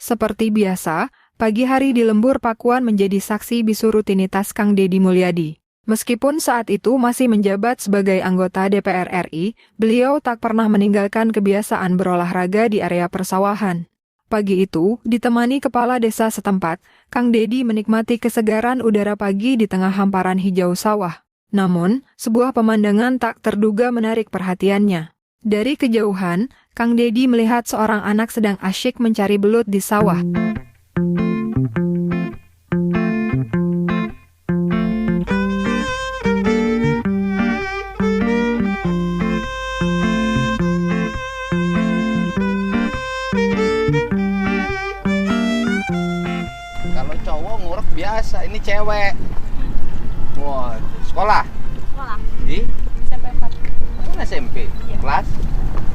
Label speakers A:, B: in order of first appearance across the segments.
A: Seperti biasa, pagi hari di lembur Pakuan menjadi saksi bisu rutinitas Kang Deddy Mulyadi. Meskipun saat itu masih menjabat sebagai anggota DPR RI, beliau tak pernah meninggalkan kebiasaan berolahraga di area persawahan. Pagi itu, ditemani kepala desa setempat, Kang Deddy menikmati kesegaran udara pagi di tengah hamparan hijau sawah. Namun, sebuah pemandangan tak terduga menarik perhatiannya. Dari kejauhan, Kang Deddy melihat seorang anak sedang asyik mencari belut di sawah.
B: Kalau cowok ngurek biasa, ini cewek. Wah, sekolah?
C: Sekolah.
B: Di?
C: SMP 4.
B: SMP?
C: Iya.
B: Kelas?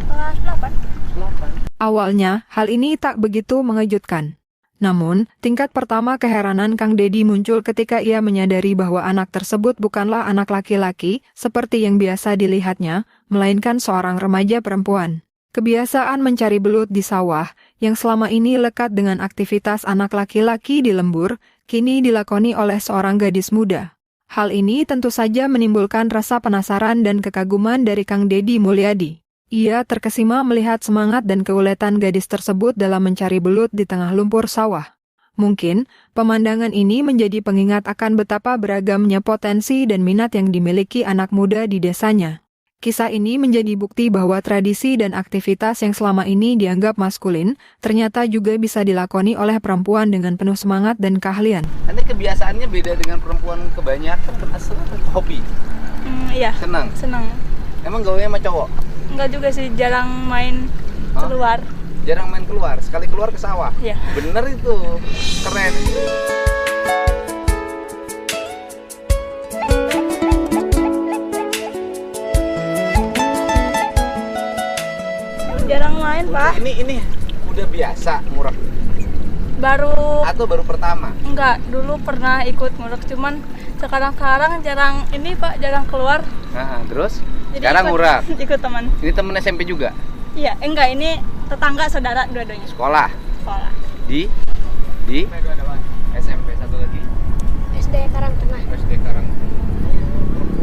C: Kelas 8.
B: 8.
A: Awalnya, hal ini tak begitu mengejutkan. Namun, tingkat pertama keheranan Kang Deddy muncul ketika ia menyadari bahwa anak tersebut bukanlah anak laki-laki seperti yang biasa dilihatnya, melainkan seorang remaja perempuan. Kebiasaan mencari belut di sawah, yang selama ini lekat dengan aktivitas anak laki-laki di lembur, kini dilakoni oleh seorang gadis muda. Hal ini tentu saja menimbulkan rasa penasaran dan kekaguman dari Kang Deddy Mulyadi. Ia terkesima melihat semangat dan keuletan gadis tersebut dalam mencari belut di tengah lumpur sawah. Mungkin, pemandangan ini menjadi pengingat akan betapa beragamnya potensi dan minat yang dimiliki anak muda di desanya. Kisah ini menjadi bukti bahwa tradisi dan aktivitas yang selama ini dianggap maskulin, ternyata juga bisa dilakoni oleh perempuan dengan penuh semangat dan keahlian.
B: Nanti kebiasaannya beda dengan perempuan kebanyakan, asal hobi.
C: Iya.
B: Senang.
C: Senang.
B: Emang gaulnya sama cowok?
C: Enggak juga sih, jarang main keluar.
B: Jarang main keluar, sekali keluar ke sawah.
C: Iya.
B: Bener itu, keren.
C: Jarang main, Pak.
B: Ini udah biasa ngurek
C: Baru
B: atau baru pertama?
C: enggak, dulu pernah ikut ngurek, cuman sekarang jarang ini, Pak, jarang keluar.
B: Nah, terus?
C: Jadi
B: Sekarang ngurek.
C: Ikut teman.
B: Ini temen SMP juga?
C: Iya, enggak, ini tetangga saudara dua-duanya.
B: Sekolah?
C: Sekolah.
B: Di SMP satu lagi?
C: SD Karangtengah.
B: SD Karang.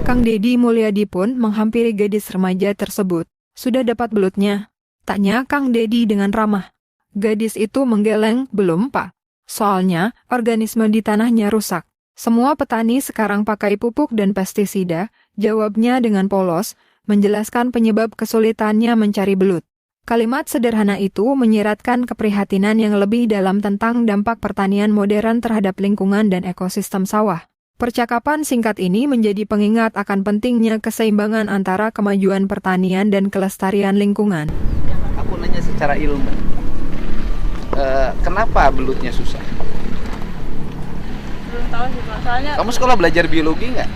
A: Kang Deddy Mulyadi pun menghampiri gadis remaja tersebut. Sudah dapat belutnya? Tanya Kang Deddy dengan ramah. Gadis itu menggeleng, belum Pak. Soalnya, organisme di tanahnya rusak. Semua petani sekarang pakai pupuk dan pestisida, jawabnya dengan polos, menjelaskan penyebab kesulitannya mencari belut. Kalimat sederhana itu menyiratkan keprihatinan yang lebih dalam tentang dampak pertanian modern terhadap lingkungan dan ekosistem sawah. Percakapan singkat ini menjadi pengingat akan pentingnya keseimbangan antara kemajuan pertanian dan kelestarian lingkungan.
B: Aku nanya secara ilmu, kenapa belutnya susah?
C: Belum tahu sih, Pak. Soalnya
B: Kamu sekolah belajar biologi nggak?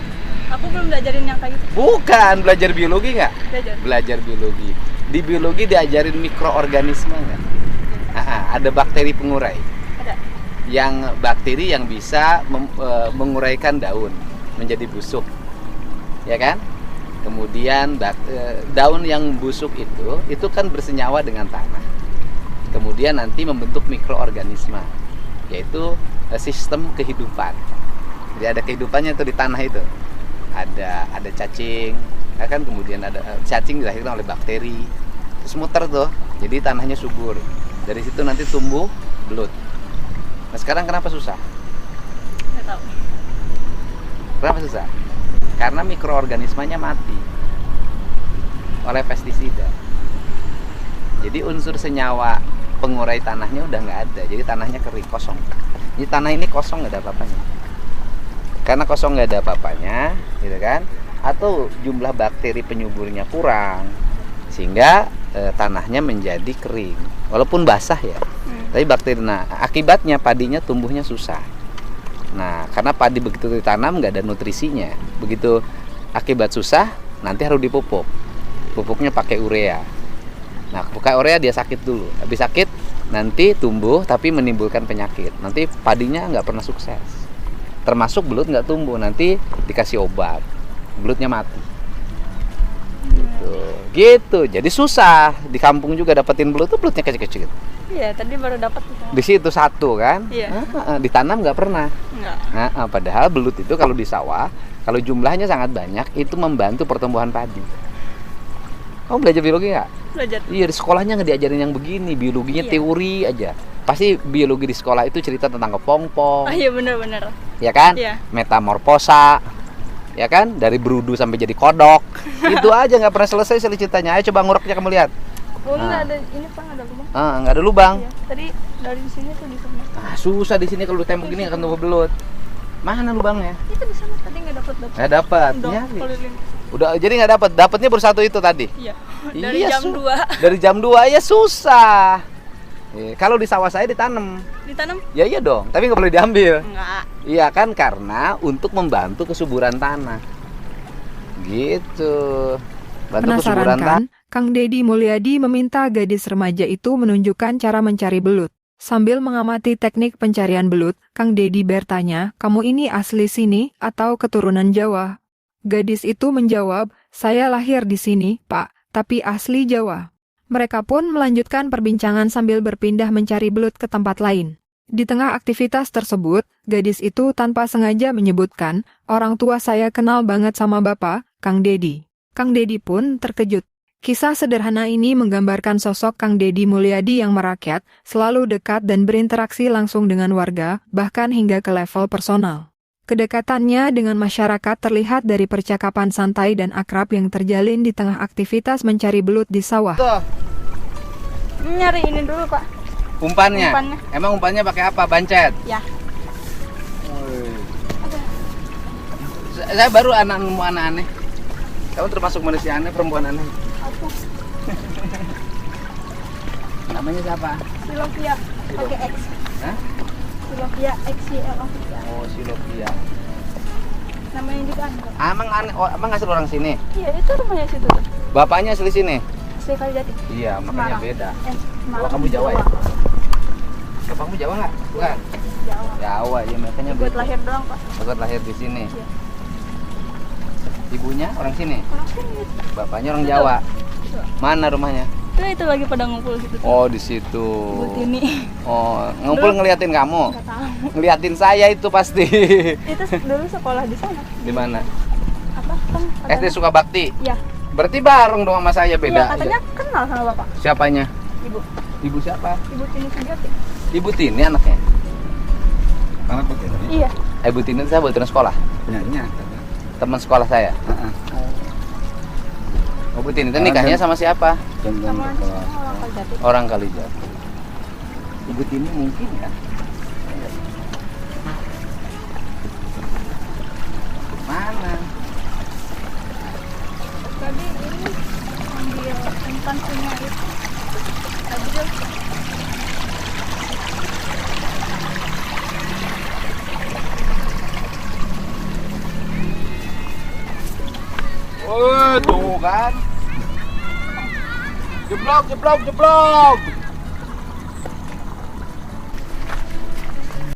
C: aku belum belajarin yang kayak gitu.
B: Bukan, belajar biologi nggak?
C: Belajar.
B: Belajar biologi. Di biologi diajarin mikroorganisme nggak? Ada bakteri pengurai.
C: Ada.
B: Yang bakteri yang bisa menguraikan daun menjadi busuk, ya kan? Kemudian daun yang busuk itu kan bersenyawa dengan tanah. Kemudian nanti membentuk mikroorganisme, yaitu sistem kehidupan. Jadi ada kehidupannya itu di tanah itu. Ada cacing, ya kan? Kemudian ada cacing dilahirkan oleh bakteri. Terus muter tuh, jadi tanahnya subur. Dari situ nanti tumbuh belut. Nah sekarang kenapa susah?
C: Nggak tahu.
B: Kenapa susah? Karena mikroorganismenya mati oleh pestisida. Jadi unsur senyawa pengurai tanahnya udah nggak ada. Jadi tanahnya kering, kosong. Jadi tanah ini kosong, nggak ada apa-apanya. Karena kosong nggak ada apa-apanya, gitu kan? Atau jumlah bakteri penyuburnya kurang, sehingga tanahnya menjadi kering. Walaupun basah ya, tapi bakteri. Nah akibatnya padinya tumbuhnya susah. Nah, karena padi begitu ditanam nggak ada nutrisinya. Begitu akibat susah, nanti harus dipupuk. Pupuknya pakai urea. Nah, pakai urea dia sakit dulu. Habis sakit, nanti tumbuh tapi menimbulkan penyakit. Nanti padinya nggak pernah sukses. Termasuk belut nggak tumbuh. Nanti dikasih obat, belutnya mati. Gitu. Jadi susah. Di kampung juga dapetin belut tuh belutnya kecil-kecil.
C: Iya, tadi baru dapat itu.
B: Di situ satu kan?
C: Iya.
B: Ditanam nggak pernah.
C: Enggak.
B: Padahal belut itu kalau di sawah, kalau jumlahnya sangat banyak, itu membantu pertumbuhan padi. Kamu belajar biologi nggak?
C: Belajar.
B: Iya, di sekolahnya nggak diajarin yang begini, biologinya
C: Iya.
B: teori aja. Pasti biologi di sekolah itu cerita tentang kepompong,
C: Oh iya benar-benar.
B: ya kan?
C: Iya.
B: Metamorfosa, ya kan? Dari berudu sampai jadi kodok. Itu aja nggak pernah selesai ceritanya. Ayo coba nguruknya kamu lihat.
C: Oh nggak ada ini Pak, nggak ada lubang.
B: Nggak ada lubang.
C: Iya. Tadi dari sini tuh di sana.
B: Susah di sini kalau di tembok gini akan tumbuh belut. Mana lubangnya?
C: Itu di sana tadi nggak dapat.
B: Nggak dapat.
C: Udah
B: Nyari.
C: keliling.
B: Udah, jadi nggak dapat. Dapatnya baru satu itu tadi.
C: Iya. Dari
B: Iya,
C: jam 2
B: Dari jam 2 ya susah. Kalau di sawah saya ditanam.
C: ditanam?
B: Ya iya dong, tapi nggak boleh diambil.
C: Enggak.
B: Iya kan, karena untuk membantu kesuburan tanah. Gitu. Bantu kesuburan
A: Penasaran
B: tanah.
A: kan? Kang Deddy Mulyadi meminta gadis remaja itu menunjukkan cara mencari belut. Sambil mengamati teknik pencarian belut, Kang Deddy bertanya, kamu ini asli sini atau keturunan Jawa? Gadis itu menjawab, saya lahir di sini, Pak, tapi asli Jawa. Mereka pun melanjutkan perbincangan sambil berpindah mencari belut ke tempat lain. Di tengah aktivitas tersebut, gadis itu tanpa sengaja menyebutkan, orang tua saya kenal banget sama Bapak, Kang Deddy. Kang Deddy pun terkejut. Kisah sederhana ini menggambarkan sosok Kang Deddy Mulyadi yang merakyat, selalu dekat dan berinteraksi langsung dengan warga, bahkan hingga ke level personal. Kedekatannya dengan masyarakat terlihat dari percakapan santai dan akrab yang terjalin di tengah aktivitas mencari belut di sawah.
B: Tuh,
C: Nyari ini dulu Pak.
B: umpannya.
C: Umpannya.
B: Emang umpannya pakai apa? Bancet.
C: Ya.
B: Saya baru nemu anak aneh. Kamu termasuk manusia aneh, perempuan aneh.
C: Apa?
B: Namanya siapa?
C: Silopia pakai X.
B: Hah?
C: Silopia XYL.
B: Oh, Silopia.
C: Namanya juga aneh.
B: Emang aneh, emang asal orang sini?
C: Iya, itu rumahnya situ tuh.
B: Bapaknya asli sini?
C: Asli Kalijati.
B: Iya, makanya
C: Semarang.
B: beda.
C: Semarang.
B: Oh, kamu Jawa ya? Bapakmu Jawa nggak? Bukan.
C: Jawa.
B: Jawa, ya makanya
C: Buat
B: beda.
C: lahir doang Pak.
B: Bapak lahir di sini.
C: Iya.
B: Ibunya orang sini?
C: Orang sini.
B: Bapaknya orang
C: Itu.
B: Jawa.
C: Itu.
B: Mana rumahnya?
C: Itu lagi pada ngumpul situ.
B: Oh, di situ.
C: Ibu Tini.
B: Oh, ngumpul ngeliatin kamu?
C: Enggak tahu.
B: Ngeliatin saya itu pasti.
C: Itu dulu sekolah di sana.
B: Di mana?
C: Apa? Kan
B: SD Sukabakti.
C: Iya.
B: Berarti bareng dong sama saya,
C: Iya,
B: beda.
C: katanya kenal sama Bapak.
B: Siapanya?
C: Ibu.
B: Ibu siapa?
C: Ibu Tini Sugiati.
B: Ibu Tini anaknya.
D: Anak betul.
C: Iya.
B: Ibu Tini itu saya buat sekolah.
D: Penyanyi.
B: Teman sekolah saya. Oh, Bu Tini itu nikahnya sama siapa?
C: Sama orang Kalijati.
B: Orang Kalijati. Ibu Tini mungkin ya. Mana?
C: Tadi ini ambil umpan punya itu. Tadi tuh.
B: Oh, tuh kan. Jeblok, jeblok, jeblok.